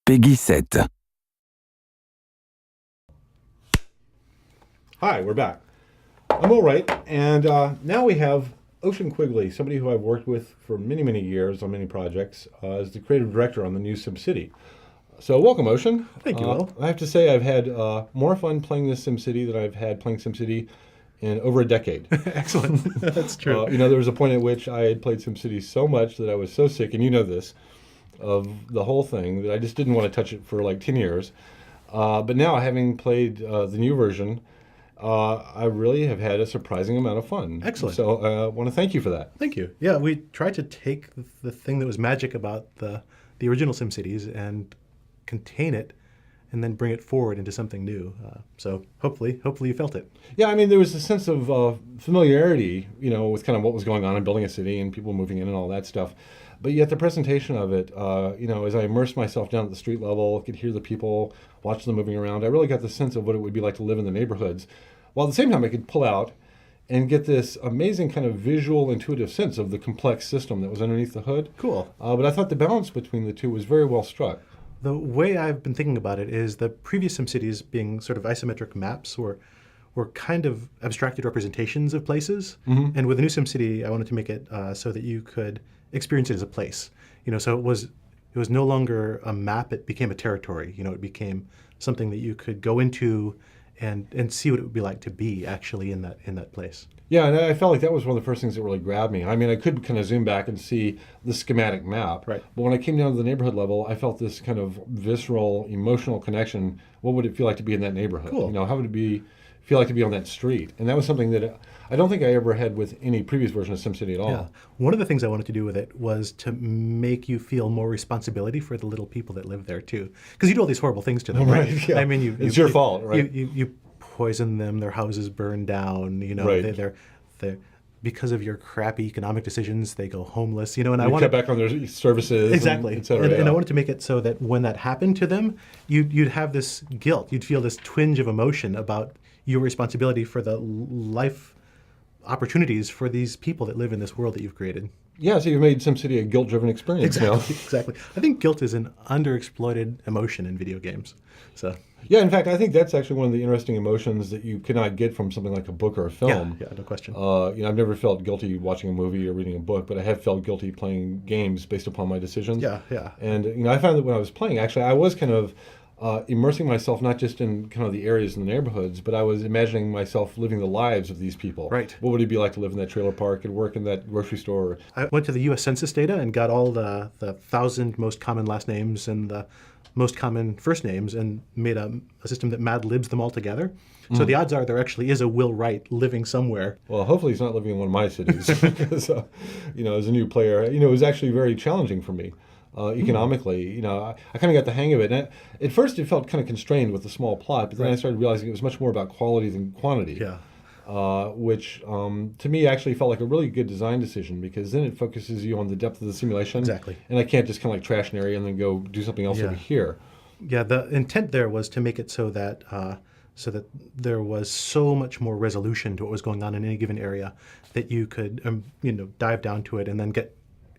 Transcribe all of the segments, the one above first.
Peggy 7. Hi, we're back. I'm Wright, and now we have Ocean Quigley, somebody who I've worked with for many, many years on many projects, as the creative director on the new SimCity. So welcome, Ocean. Thank you, Will. I have to say I've had more fun playing this SimCity than I've had playing SimCity in over a decade. Excellent. That's true. There was a point at which I had played SimCity so much that I was so sick, and you know this, of the whole thing that I just didn't want to touch it for like 10 years. But now, having played the new version, I really have had a surprising amount of fun. Excellent. So I want to thank you for that. Thank you. Yeah, we tried to take the thing that was magic about the original SimCities and contain it and then bring it forward into something new. So hopefully you felt it. Yeah, I mean, there was a sense of familiarity, with kind of what was going on in building a city and people moving in and all that stuff. But yet the presentation of it, as I immersed myself down at the street level, could hear the people, watch them moving around, I really got the sense of what it would be like to live in the neighborhoods. While at the same time I could pull out and get this amazing kind of visual, intuitive sense of the complex system that was underneath the hood. Cool. But I thought the balance between the two was very well struck. The way I've been thinking about it is the previous SimCities being sort of isometric maps were kind of abstracted representations of places. Mm-hmm. And with the new SimCity, I wanted to make it so that you could experience it as a place. So it was no longer a map, it became a territory. It became something that you could go into and see what it would be like to be actually in that place. Yeah, and I felt like that was one of the first things that really grabbed me. I mean, I could kind of zoom back and see the schematic map, right. But when I came down to the neighborhood level, I felt this kind of visceral, emotional connection. What would it feel like to be in that neighborhood? Cool. How would it feel like to be on that street? And that was something that I don't think I ever had with any previous version of SimCity at all. Yeah. One of the things I wanted to do with it was to make you feel more responsibility for the little people that live there too, because you do all these horrible things to them, right? Yeah. I mean, it's your fault, right? You poison them, their houses burn down. Right. They're because of your crappy economic decisions, they go homeless. And I want to cut back on their services, exactly, et cetera, and I wanted to make it so that when that happened to them, you'd have this guilt, you'd feel this twinge of emotion about your responsibility for the life opportunities for these people that live in this world that you've created. Yeah, so you've made SimCity a guilt-driven experience now. Exactly. I think guilt is an underexploited emotion in video games. So. Yeah, in fact, I think that's actually one of the interesting emotions that you cannot get from something like a book or a film. Yeah, no question. I've never felt guilty watching a movie or reading a book, but I have felt guilty playing games based upon my decisions. Yeah. And I found that when I was playing, actually, I was kind of immersing myself not just in kind of the areas and the neighborhoods, but I was imagining myself living the lives of these people. Right. What would it be like to live in that trailer park and work in that grocery store? I went to the U.S. Census data and got all the 1,000 most common last names and the most common first names and made a system that Mad Libs them all together. So the odds are there actually is a Will Wright living somewhere. Well, hopefully he's not living in one of my cities because, as a new player, it was actually very challenging for me. Economically, I kind of got the hang of it. And at first, it felt kind of constrained with the small plot, but then I started realizing it was much more about quality than quantity. Yeah. Which to me actually felt like a really good design decision because then it focuses you on the depth of the simulation. Exactly. And I can't just kind of like trash an area and then go do something else over here. Yeah, the intent there was to make it so that there was so much more resolution to what was going on in any given area that you could dive down to it and then get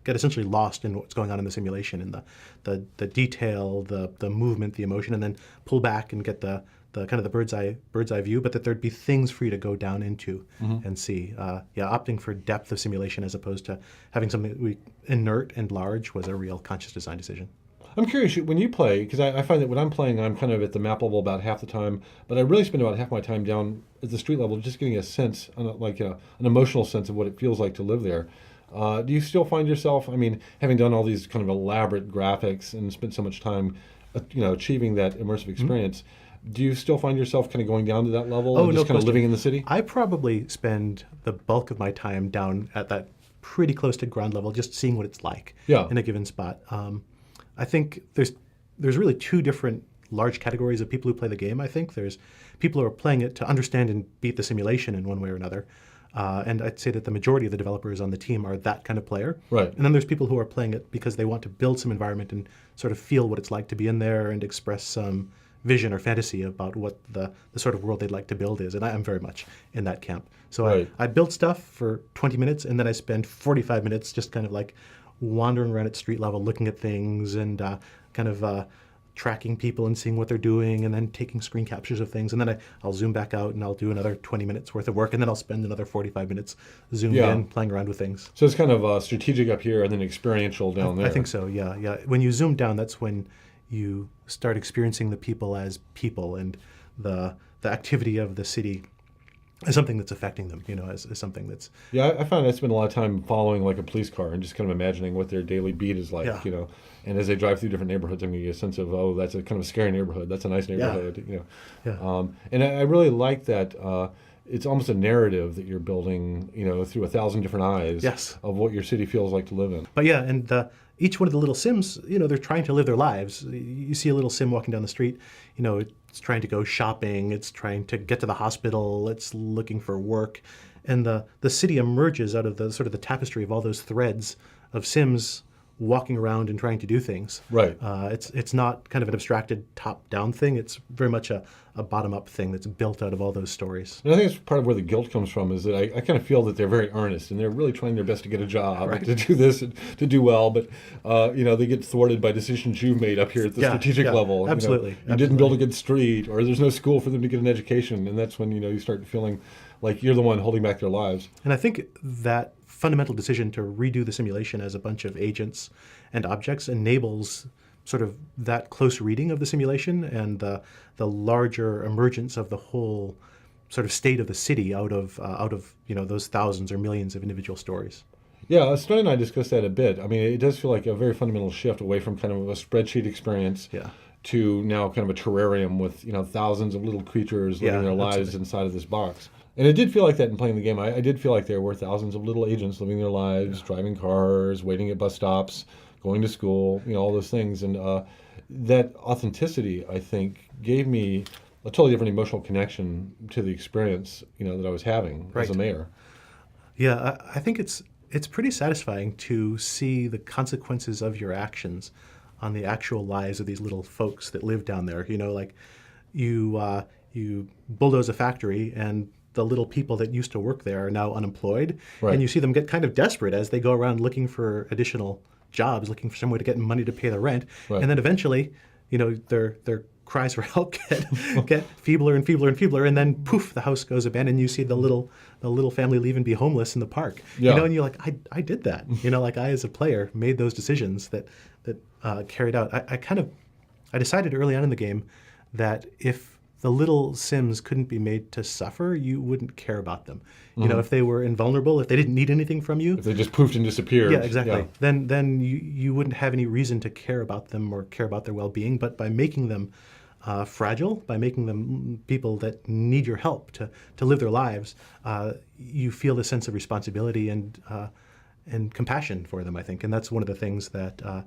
essentially lost in what's going on in the simulation and the detail, the movement, the emotion, and then pull back and get the kind of the bird's eye view, but that there'd be things for you to go down into and see. Opting for depth of simulation as opposed to having something inert and large was a real conscious design decision. I'm curious, when you play, because I find that when I'm playing, I'm kind of at the map level about half the time, but I really spend about half my time down at the street level just getting a sense, like an emotional sense of what it feels like to live there. Do you still find yourself, having done all these kind of elaborate graphics and spent so much time, achieving that immersive experience, do you still find yourself kind of going down to that level and just kind of living in the city? I probably spend the bulk of my time down at that pretty close to ground level, just seeing what it's like in a given spot. I think there's really two different large categories of people who play the game. I think there's people who are playing it to understand and beat the simulation in one way or another. And I'd say that the majority of the developers on the team are that kind of player. Right. And then there's people who are playing it because they want to build some environment and sort of feel what it's like to be in there and express some vision or fantasy about what the sort of world they'd like to build is. And I am very much in that camp. So I build stuff for 20 minutes and then I spend 45 minutes just kind of like wandering around at street level, looking at things and kind of tracking people and seeing what they're doing, and then taking screen captures of things, and then I'll zoom back out and I'll do another 20 minutes worth of work, and then I'll spend another 45 minutes zoomed Yeah. in playing around with things. So it's kind of strategic up here and then experiential down there. I think so. Yeah, yeah. When you zoom down, that's when you start experiencing the people as people, and the activity of the city as something that's affecting them, as something that's... Yeah, I found I spend a lot of time following like a police car and just kind of imagining what their daily beat is like, Yeah. And as they drive through different neighborhoods, I'm getting a sense of, oh, that's a kind of a scary neighborhood. That's a nice neighborhood, Yeah. And I really like that it's almost a narrative that you're building, through 1,000 different eyes Yes. of what your city feels like to live in. But yeah, and each one of the little Sims, they're trying to live their lives. You see a little Sim walking down the street, it's trying to go shopping, it's trying to get to the hospital, it's looking for work. And the city emerges out of the sort of the tapestry of all those threads of Sims walking around and trying to do things. Right. It's not kind of an abstracted top-down thing. It's very much a bottom-up thing that's built out of all those stories. And I think it's part of where the guilt comes from is that I kind of feel that they're very earnest and they're really trying their best to get a job, Right. to do this, and to do well, but they get thwarted by decisions you've made up here at the strategic level. Absolutely. You didn't build a good street, or there's no school for them to get an education, and that's when you start feeling like you're the one holding back their lives. And I think that fundamental decision to redo the simulation as a bunch of agents and objects enables sort of that close reading of the simulation and the larger emergence of the whole sort of state of the city out of those thousands or millions of individual stories. Yeah, Snow and I discussed that a bit. I mean, it does feel like a very fundamental shift away from kind of a spreadsheet experience to now kind of a terrarium with thousands of little creatures living their lives absolutely. inside of this box. And it did feel like that in playing the game. I did feel like there were thousands of little agents living their lives, driving cars, waiting at bus stops, going to school, all those things. And that authenticity, I think, gave me a totally different emotional connection to the experience, that I was having as a mayor. Yeah, I think it's pretty satisfying to see the consequences of your actions on the actual lives of these little folks that live down there. Like you bulldoze a factory and the little people that used to work there are now unemployed. Right. And you see them get kind of desperate as they go around looking for additional jobs, looking for some way to get money to pay the rent. Right. And then eventually, their cries for help get feebler and feebler and feebler, and then poof, the house goes abandoned. You see the little family leave and be homeless in the park. Yeah. And you're like, I did that. Like I as a player made those decisions that carried out. I decided early on in the game that if the little Sims couldn't be made to suffer, you wouldn't care about them. If they were invulnerable, if they didn't need anything from you, If they just poofed and disappeared. yeah, exactly. Then you wouldn't have any reason to care about them or care about their well-being. But by making them fragile, by making them people that need your help to live their lives, you feel a sense of responsibility and compassion for them, I think. And that's one of the things that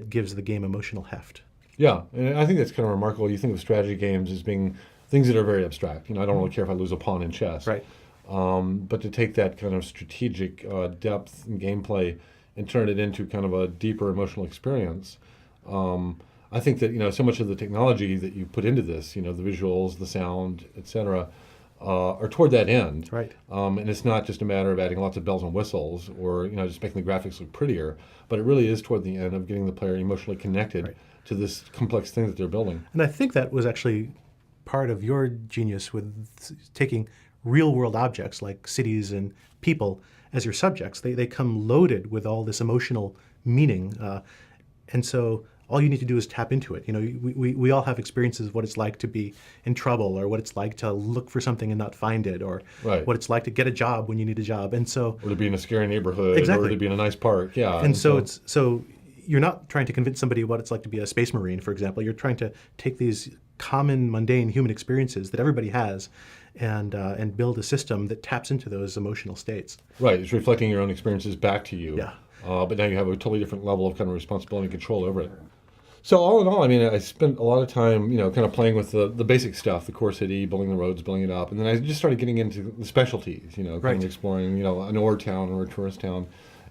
gives the game emotional heft. Yeah, and I think that's kind of remarkable. You think of strategy games as being things that are very abstract. I don't really care if I lose a pawn in chess. Right. But to take that kind of strategic depth and gameplay and turn it into kind of a deeper emotional experience, I think that so much of the technology that you put into this, the visuals, the sound, etc., are toward that end. Right. And it's not just a matter of adding lots of bells and whistles or just making the graphics look prettier, but it really is toward the end of getting the player emotionally connected to this complex thing that they're building. And I think that was actually part of your genius with taking real-world objects like cities and people as your subjects. They come loaded with all this emotional meaning. And so all you need to do is tap into it. We all have experiences of what it's like to be in trouble, or what it's like to look for something and not find it, or what it's like to get a job when you need a job. And so, or to be in a scary neighborhood, exactly. or to be in a nice park. Yeah. And so you're not trying to convince somebody what it's like to be a space marine, for example. You're trying to take these common, mundane human experiences that everybody has and build a system that taps into those emotional states. Right. It's reflecting your own experiences back to you. Yeah. But now you have a totally different level of kind of responsibility and control over it. So all in all, I spent a lot of time, kind of playing with the basic stuff, the core city, building the roads, building it up. And then I just started getting into the specialties, kind of exploring, an ore town or a tourist town.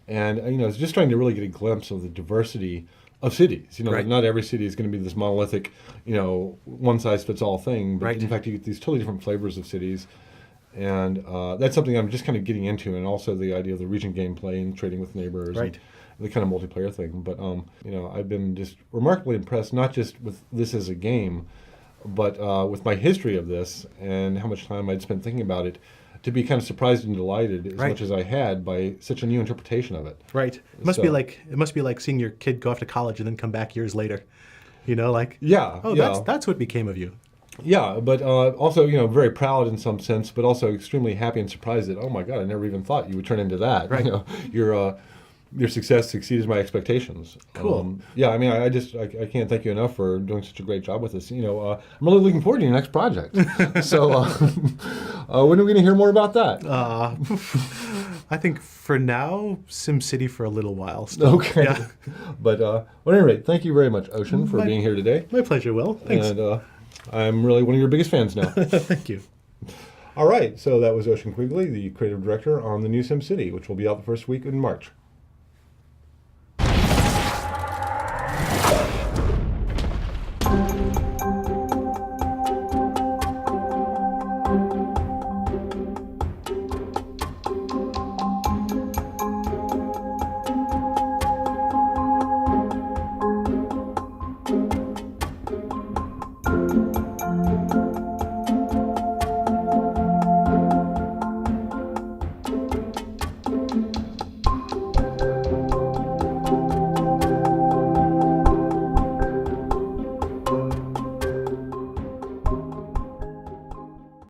And, I was just trying to really get a glimpse of the diversity of cities. Not every city is going to be this monolithic, one-size-fits-all thing. But in fact, you get these totally different flavors of cities. And that's something I'm just kind of getting into. And also the idea of the region gameplay and trading with neighbors. Right. the kind of multiplayer thing. But I've been just remarkably impressed, not just with this as a game, but with my history of this and how much time I'd spent thinking about it, to be kind of surprised and delighted as much as I had by such a new interpretation of it. Right. It must be like seeing your kid go off to college and then come back years later. That's what became of you. Yeah, but also, very proud in some sense, but also extremely happy and surprised that, oh my God, I never even thought you would turn into that. Right. Your success exceeded my expectations. Cool. I can't thank you enough for doing such a great job with this. I'm really looking forward to your next project. So, when are we going to hear more about that? I think for now, SimCity for a little while still. Okay. Yeah. But at any rate, thank you very much, Ocean, for being here today. My pleasure, Will. Thanks. And I'm really one of your biggest fans now. Thank you. All right, so that was Ocean Quigley, the creative director on the new SimCity, which will be out the first week in March.